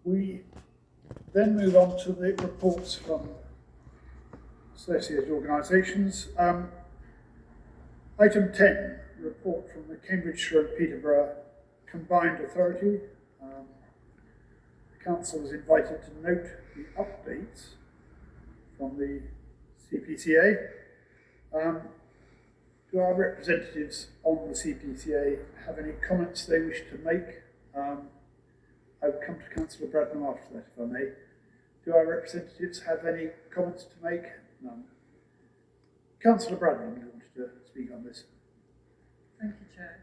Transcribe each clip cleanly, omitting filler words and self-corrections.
We then move on to the reports from associated organisations. Item 10, report from the Cambridgeshire and Peterborough Combined Authority. The Council was invited to note the updates from the CPCA. Do our representatives on the CPCA have any comments they wish to make? I will come to Councillor Bradnam after that, if I may. Do our representatives have any comments to make? None. Councillor Bradnam, you wanted to speak on this? Thank you, Chair.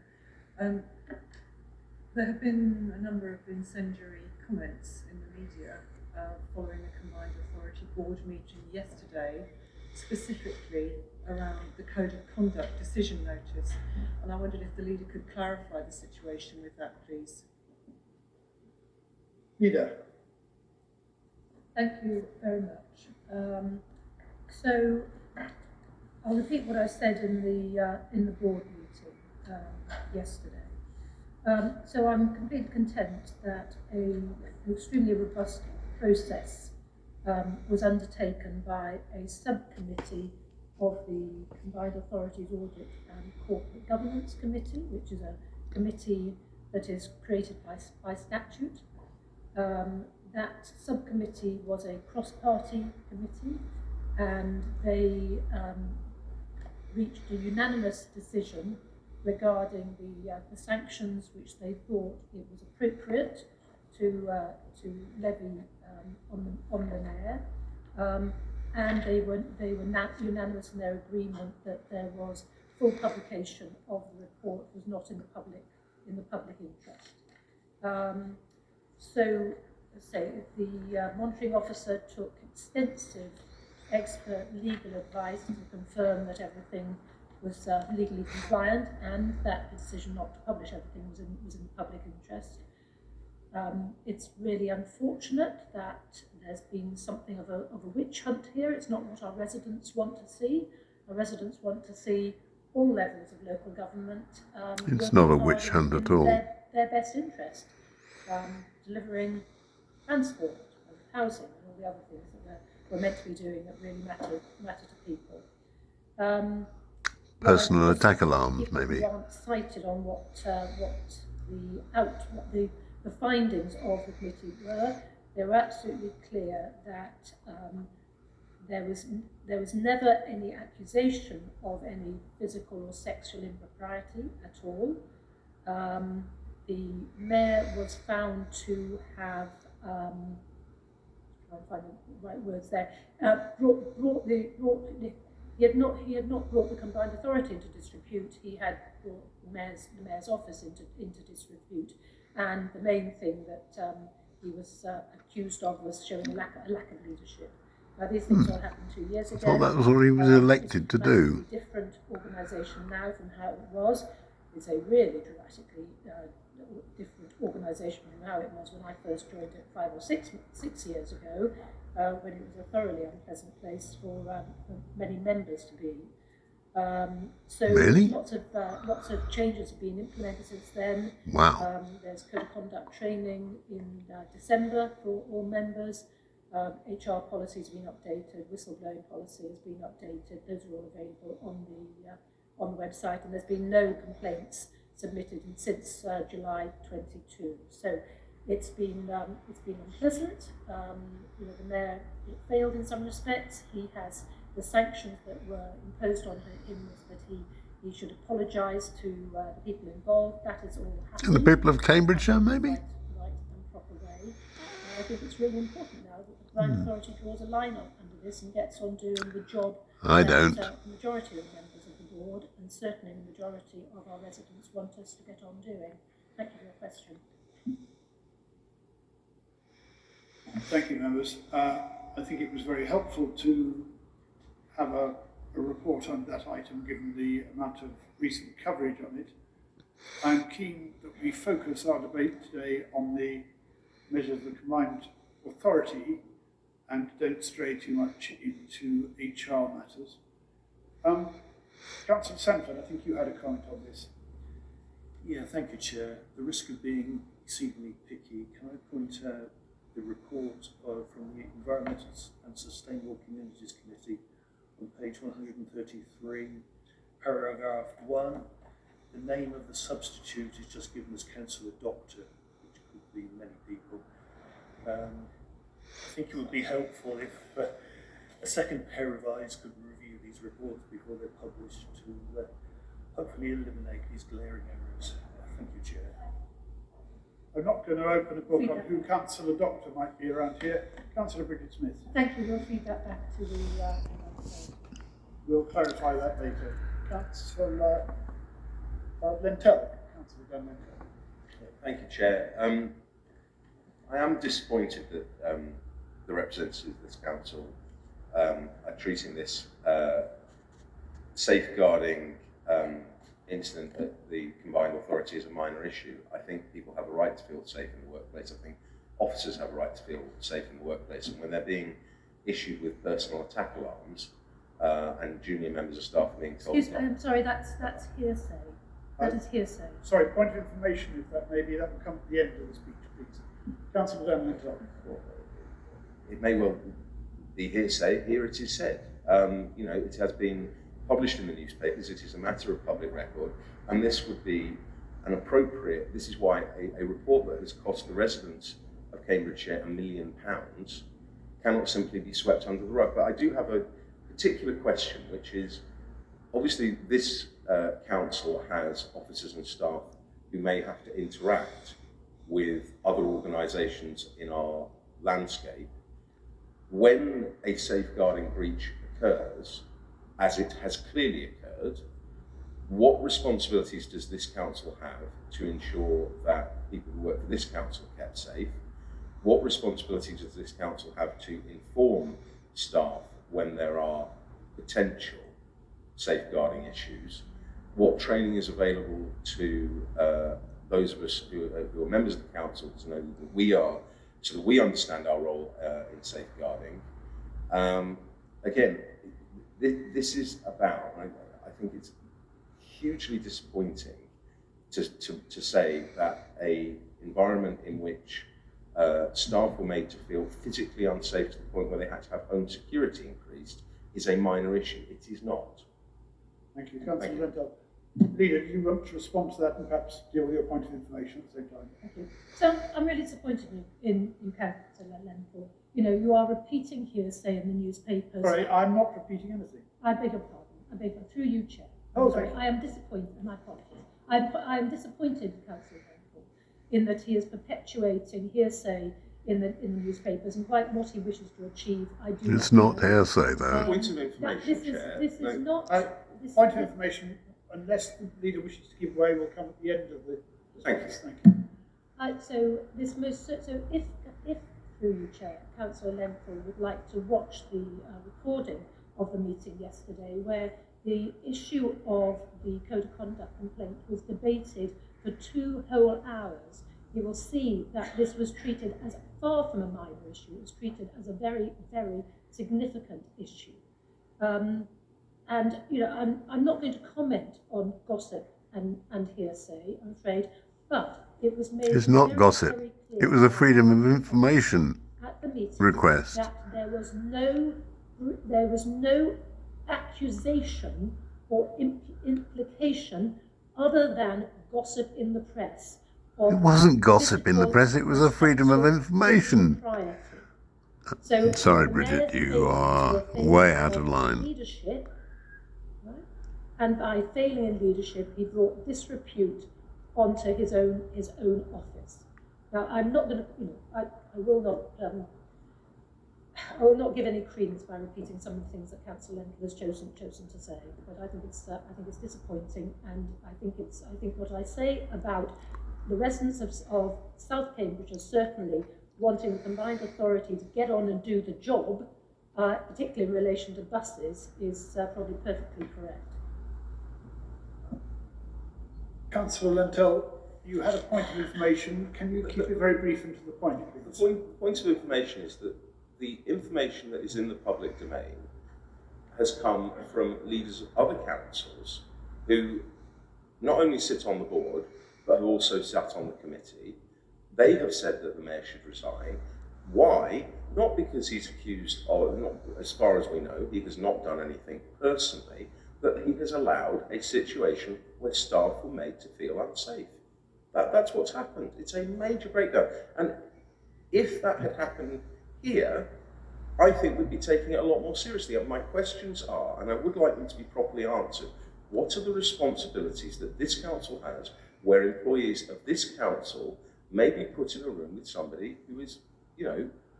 There have been a number of incendiary comments in the media following the Combined Authority Board meeting yesterday, specifically around the Code of Conduct decision notice. And I wondered if the leader could clarify the situation with that, please. Leader. Thank you very much. So I'll repeat what I said in the board meeting yesterday. So I'm completely content that an extremely robust process was undertaken by a subcommittee of the Combined Authorities Audit and Corporate Governance Committee, which is a committee that is created by statute. That subcommittee was a cross-party committee, and they reached a unanimous decision regarding the sanctions which they thought it was appropriate to levy on the mayor, and they were unanimous in their agreement that there was full publication of the report was not in the public interest. So the monitoring officer took extensive expert legal advice to confirm that everything was legally compliant and that the decision not to publish everything was in the public interest. It's really unfortunate that there's been something of a witch hunt here. It's not what our residents want to see. Our residents want to see all levels of local government. It's not a witch hunt at all. Their best interest, delivering transport and housing and all the other things that we're meant to be doing that really matter to people. Personal attack alarms, maybe. People aren't cited on what the findings of the committee were. They were absolutely clear that there was never any accusation of any physical or sexual impropriety at all. The mayor was found to have I'll find the right words there. He had not brought the Combined Authority into disrepute. He had brought the mayor's office into disrepute, and the main thing that he was accused of was showing a lack of leadership. Now these things all happened 2 years ago. I thought that was what he was elected to do. It's a different organisation now from how it was. It's a really dramatically different organisation from how it was when I first joined it 5 or 6 years ago, when it was a thoroughly unpleasant place for many members to be. So really? lots of changes have been implemented since then. Wow. There's code of conduct training in December for all members. HR policy has been updated. Whistleblowing policy has been updated. Those are all available on the website, and there's been no complaints submitted since July 22. So it's been unpleasant. The mayor failed in some respects. He has the sanctions that were imposed on him was that he should apologise to the people involved. That is all happening. And the people of Cambridgeshire, maybe? Right and proper way. I think it's really important now that the Combined Authority draws a line under this and gets on doing the job I that don't. the majority of members of the board and certainly the majority of our residents want us to get on doing. Thank you for your question. Thank you, members. I think it was very helpful to have a report on that item, given the amount of recent coverage on it. I'm keen that we focus our debate today on the measures of the Combined Authority and don't stray too much into HR matters. Councillor Sanford, I think you had a comment on this. Yeah, thank you, Chair. The risk of being exceedingly picky, can I point out the report from the Environment and Sustainable Communities Committee on page 133, paragraph 1. The name of the substitute is just given as Councillor Doctor, which could be many people. I think it would be helpful if a second pair of eyes could review these reports before they're published to hopefully eliminate these glaring errors. Thank you, Chair. I'm not going to open a book on who Councillor Doctor might be around here. Councillor Bridget Smith. Thank you. We'll feed that back to the. We'll clarify that later. Councillor Lentel. Councillor Dan Lentel. Thank you, Chair. I am disappointed that the representatives of this council are treating this safeguarding incident at the combined authority as a minor issue. I think people have a right to feel safe in the workplace. I think officers have a right to feel safe in the workplace, and when they're being issued with personal attack alarms and junior members of staff are being told... Excuse me, I'm sorry, that's hearsay. That is hearsay. Sorry, point of information, if that maybe that will come at the end of the speech, please. Councillor Dan Lentel. It may well be hearsay. Here it is said. You know, it has been published in the newspapers. It is a matter of public record, and this would be an appropriate. This is why a report that has cost the residents of Cambridgeshire £1 million cannot simply be swept under the rug. But I do have a particular question, which is obviously this council has officers and staff who may have to interact with other organisations in our landscape. When a safeguarding breach occurs, as it has clearly occurred, what responsibilities does this council have to ensure that people who work for this council are kept safe? What responsibilities does this council have to inform staff when there are potential safeguarding issues? What training is available to those of us who are members of the council to know that we are, so that we understand our role in safeguarding? Again, this is about, I think it's hugely disappointing to say that a environment in which staff were made to feel physically unsafe to the point where they had to have home security increased is a minor issue. It is not. Thank you. Councillor Lentel. Leader, do you want to respond to that and perhaps deal with your point of information at the same time? Thank you. So I'm really disappointed in Councillor Lentel. You know, you are repeating hearsay in the newspapers. Sorry, I'm not repeating anything. I beg your pardon. I beg your pardon. Through you, Chair. Oh, sorry. thank you. I am disappointed, and I apologise. I am disappointed, Councillor Lentel, in that he is perpetuating hearsay in the newspapers, and quite what he wishes to achieve, I do. It's not hearsay, though. Point of information, Chair. This is not. Point of information, unless the leader wishes to give way, will come at the end of the Thank you. Thank you. So if through you, Chair, Councillor Lenthal would like to watch the recording of the meeting yesterday, where the issue of the code of conduct complaint was debated for 2 whole hours, you will see that this was treated as far from a minor issue. It was treated as a very, very significant issue. And you know, I'm not going to comment on gossip and hearsay, I'm afraid, but it was made. It's not very, gossip. very clear It was a freedom of information at the meeting request. that there was no accusation or implication other than gossip in the press. It wasn't gossip in the press, it was a freedom of information. So Sorry, the Bridget, mayor's you are failure to way out of failing line. Leadership, right? And by failing in leadership, he brought disrepute onto his own office. Now, I'm not going to, you know, I will not give any credence by repeating some of the things that Councillor Lenthal has chosen to say, but I think it's disappointing, and I think what I say about the residents of South Cambridge are certainly wanting the combined authority to get on and do the job, particularly in relation to buses, is probably perfectly correct. Councillor Lentel, you had a point of information. Can you keep it very brief and to the point, please? The point of information is that the information that is in the public domain has come from leaders of other councils who not only sit on the board, but who also sat on the committee. They have said that the mayor should resign. Why? Not because he's accused of, not, as far as we know, he has not done anything personally, but he has allowed a situation where staff were made to feel unsafe. That's what's happened. It's a major breakdown. And if that had happened here, I think we'd be taking it a lot more seriously. And my questions are, and I would like them to be properly answered, what are the responsibilities that this council has where employees of this council may be put in a room with somebody who is,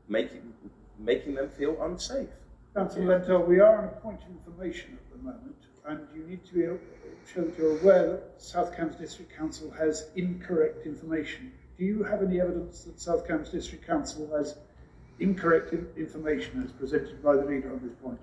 making them feel unsafe? Councillor Lentel, we are on a point of information at the moment, and you need to be show that you're aware that South Cambs District Council has incorrect information. Do you have any evidence that South Cambs District Council has incorrect information as presented by the leader on this point?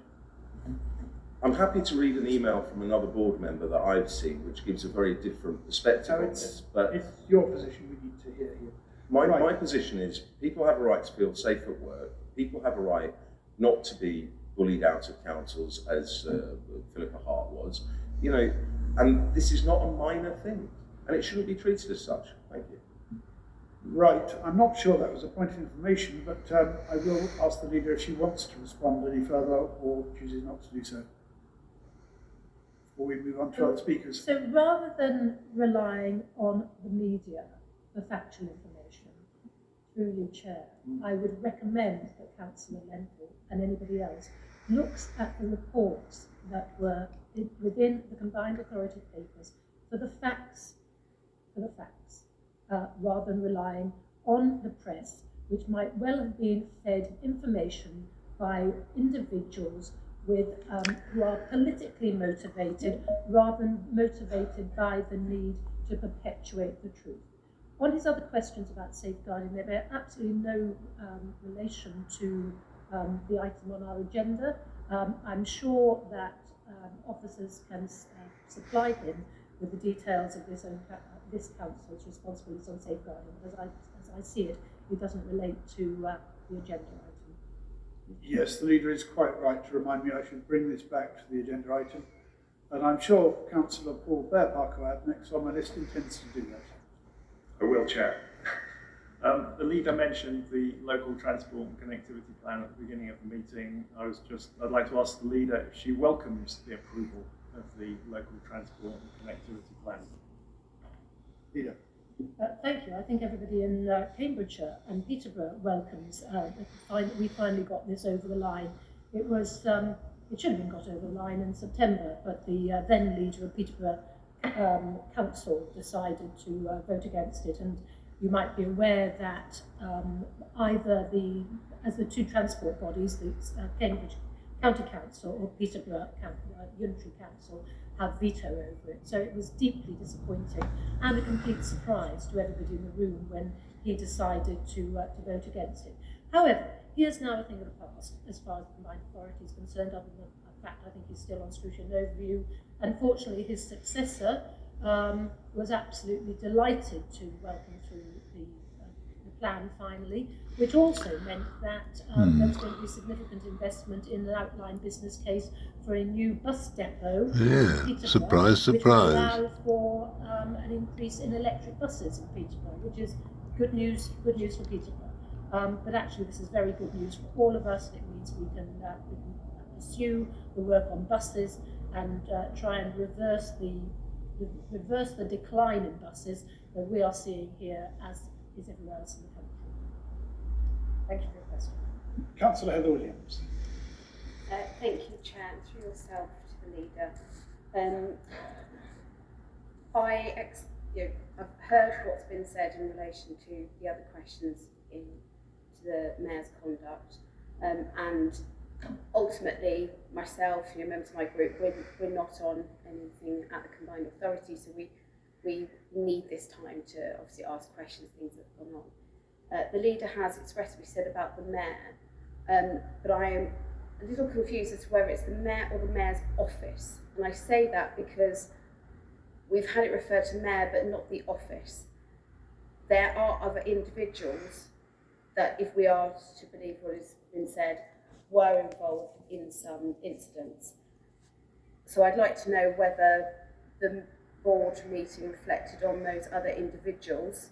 I'm happy to read an email from another board member that I've seen, which gives a very different perspective on this. But it's your position we need to hear here. My position is people have a right to feel safe at work. People have a right not to be bullied out of councils, as Philippa Hart was. And this is not a minor thing, and it shouldn't be treated as such. Thank you. Right, I'm not sure that was a point of information, but I will ask the leader if she wants to respond any further or chooses not to do so. Before we move on to other speakers. So rather than relying on the media for factual information, through you, Chair, I would recommend that Councillor Lentil and anybody else looks at the reports that were within the combined authority papers for the facts, rather than relying on the press, which might well have been fed information by individuals who are politically motivated rather than motivated by the need to perpetuate the truth. On his other questions about safeguarding, they bear absolutely no relation to the item on our agenda. I'm sure that officers can supply him with the details of this council's responsibilities on safeguarding. As I see it, it doesn't relate to the agenda item. Yes, the leader is quite right to remind me I should bring this back to the agenda item. And I'm sure Councillor Paul Bearpark, who I have next on my list, intends to do that. I will, Chair. The leader mentioned the local transport and connectivity plan at the beginning of the meeting. I'd like to ask the leader if she welcomes the approval of the local transport and connectivity plan. Leader. Thank you. I think everybody in Cambridgeshire and Peterborough welcomes we finally got this over the line. It should have been got over the line in September, but the then leader of Peterborough Council decided to vote against it. And you might be aware that either the two transport bodies, the Cambridge County Council or Peterborough Unitary Council, have veto over it. So it was deeply disappointing and a complete surprise to everybody in the room when he decided to vote against it. However, he is now a thing of the past as far as the combined authority is concerned, other than the fact I think he's still on scrutiny and overview. Unfortunately, his successor was absolutely delighted to welcome through the plan finally, which also meant that there's going to be significant investment in an outline business case for a new bus depot. Yeah, surprise, which will surprise. allow for an increase in electric buses in Peterborough, which is good news for Peterborough. But actually, this is very good news for all of us. It means we can pursue the work on buses and try and reverse the decline in buses that we are seeing here, as is everywhere else in the country. Thank you for your question. Councillor Heather Williams. Thank you, Chair, and through yourself to the leader. I've heard what's been said in relation to the other questions to the Mayor's conduct, and ultimately, myself, members of my group, we're not on anything at the combined authority, so we need this time to obviously ask questions, things that have gone on. The leader has expressed what he said about the Mayor, but I am a little confused as to whether it's the Mayor or the Mayor's office. And I say that because we've had it referred to Mayor, but not the office. There are other individuals that, if we are to believe what has been said, were involved in some incidents. So I'd like to know whether the board meeting reflected on those other individuals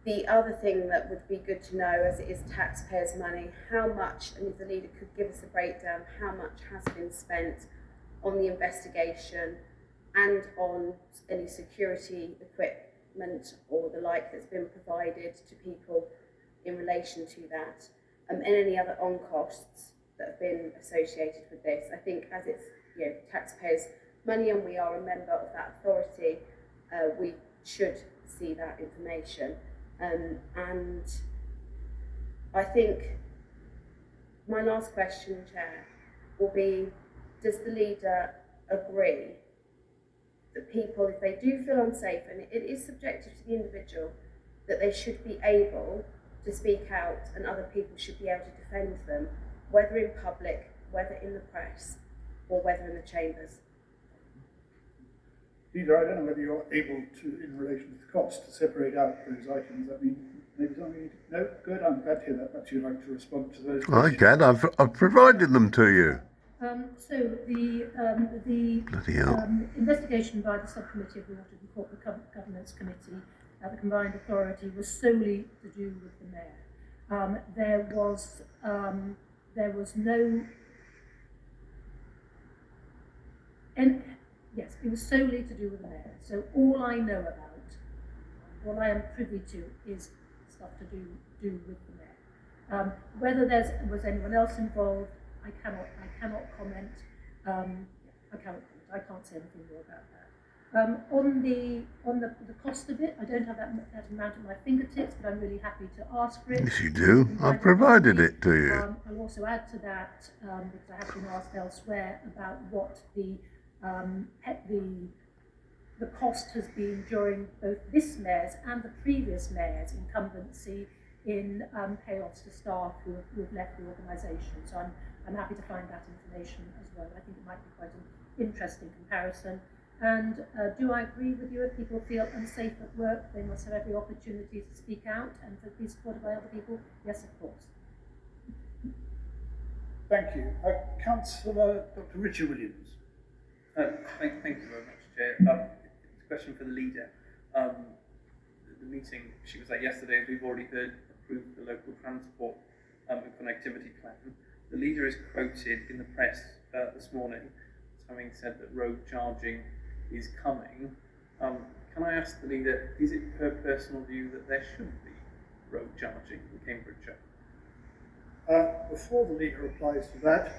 The other thing that would be good to know, as it is taxpayers' money, how much, and if the leader could give us a breakdown, how much has been spent on the investigation and on any security equipment or the like that's been provided to people in relation to that, and any other on-costs that have been associated with this. I think as it's taxpayers' money and we are a member of that authority, we should see that information. And I think my last question, Chair, will be, does the leader agree that people, if they do feel unsafe, and it is subjective to the individual, that they should be able to speak out and other people should be able to defend them, whether in public, whether in the press, or whether in the chambers? Leader, I don't know whether you're able to, in relation to the cost, to separate out those items. I mean, maybe something. No, good. I'm glad to hear that. Perhaps you'd like to respond to those. I can. I've provided them to you. So the Bloody hell. investigation by the subcommittee of the Water and Corporate Governance Committee at the Combined Authority was solely to do with the mayor. There was no. Yes, it was solely to do with the mayor. So all I know about, what I am privy to, is stuff to do with the mayor. Whether there was anyone else involved, I cannot comment. I can't say anything more about that. On the cost of it, I don't have that amount at my fingertips, but I'm really happy to ask for it. Yes, you do. I've provided it to you. I'll also add to that, because I have been asked elsewhere about what the cost has been during both this mayor's and the previous mayor's incumbency in payoffs to staff who have left the organisation. So I'm happy to find that information as well. I think it might be quite an interesting comparison. And do I agree with you? If people feel unsafe at work, they must have every opportunity to speak out and to be supported by other people? Yes, of course. Thank you. Councillor Dr. Richard Williams. Thank you very much, Chair. It's a question for the leader. The meeting she was at yesterday, as we've already heard, approved the local transport and connectivity plan. The leader is quoted in the press this morning as having said that road charging is coming. Can I ask the leader, is it her personal view that there should be road charging in Cambridgeshire? Before the leader replies to that,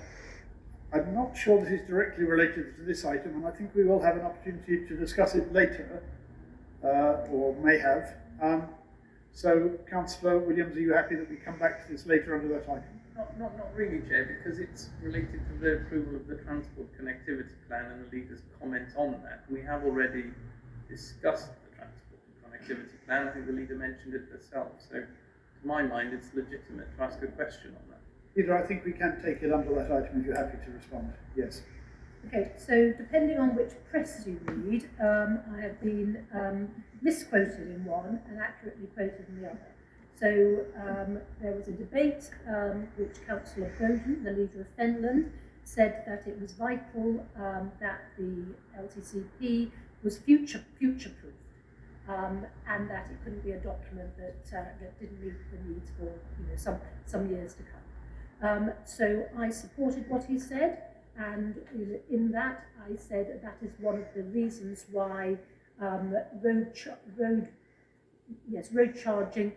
I'm not sure this is directly related to this item, and I think we will have an opportunity to discuss it later, or may have. So, Councillor Williams, are you happy that we come back to this later under that item? Not really, Chair, because it's related to the approval of the transport connectivity plan and the leader's comment on that. We have already discussed the transport and connectivity plan. I think the leader mentioned it herself. So, to my mind, it's legitimate to ask a question on that. Leader, I think we can take it under that item if you're happy to respond. Yes. Okay, so depending on which press you read, I have been misquoted in one and accurately quoted in the other. So there was a debate which Councillor Bowden, the leader of Fenland, said that it was vital that the LTCP was future-proof and that it couldn't be a document that didn't meet the needs for some years to come. So I supported what he said, and in that I said that is one of the reasons why road charging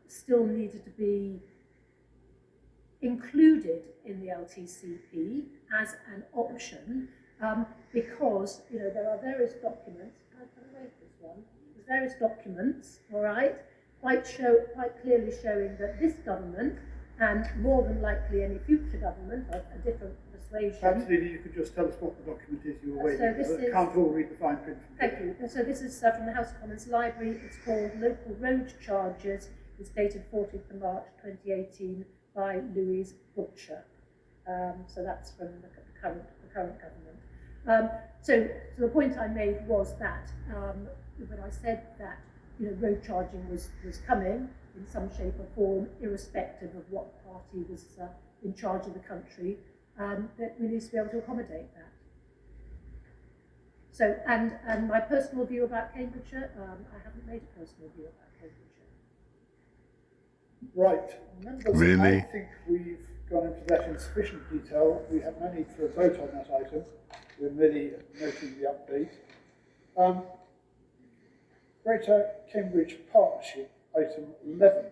still needed to be included in the LTCP as an option, because there are various documents. Can I wait this one? There's various documents, all right, quite clearly showing that this government, and more than likely any future government of a different persuasion. Perhaps, Leader, you could just tell us what the document is you were waiting for. Can't all read the fine print. Thank you. So this is from the House of Commons Library. It's called Local Road Charges. It's dated 14th of March 2018 by Louise Butcher. So that's from the current government. So the point I made was that when I said that road charging was coming in some shape or form, irrespective of what party was in charge of the country, that we need to be able to accommodate that. So, and my personal view about Cambridgeshire, I haven't made a personal view about Cambridgeshire. Right, members, Really? I think we've gone into that in sufficient detail. We have no need for a vote on that item. We're merely noting the update. Greater Cambridge Partnership, item 11.